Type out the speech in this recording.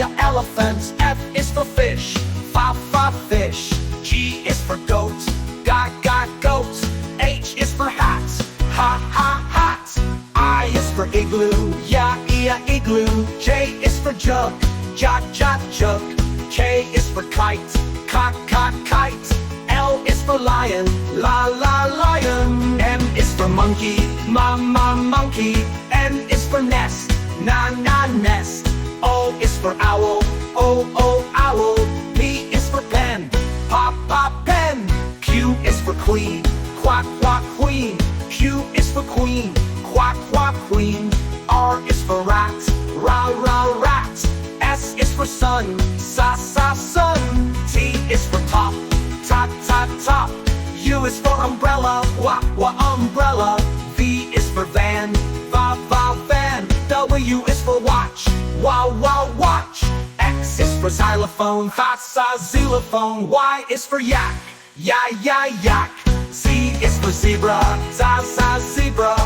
elephant. F is for fish, fish. G is for goat, got goat. H is for hat, hat. I is for igloo, yeah, igloo. J is for jug, jug. K is for kite, kite. L is for lion, lion. M is for monkey, monkey. N is for nest, nest. O is for owl, owl. P is for pen, pop, pen. Q is for queen, quack, queen. Q is for queen, quack, queen. R is for rat, rat. S is for sun, sun. T is for top, top. U is for umbrella, umbrella. V is for van, van. W is for watch, watch. X is for xylophone, xylophone. Y is for yak, yak. Z is for zebra, zebra.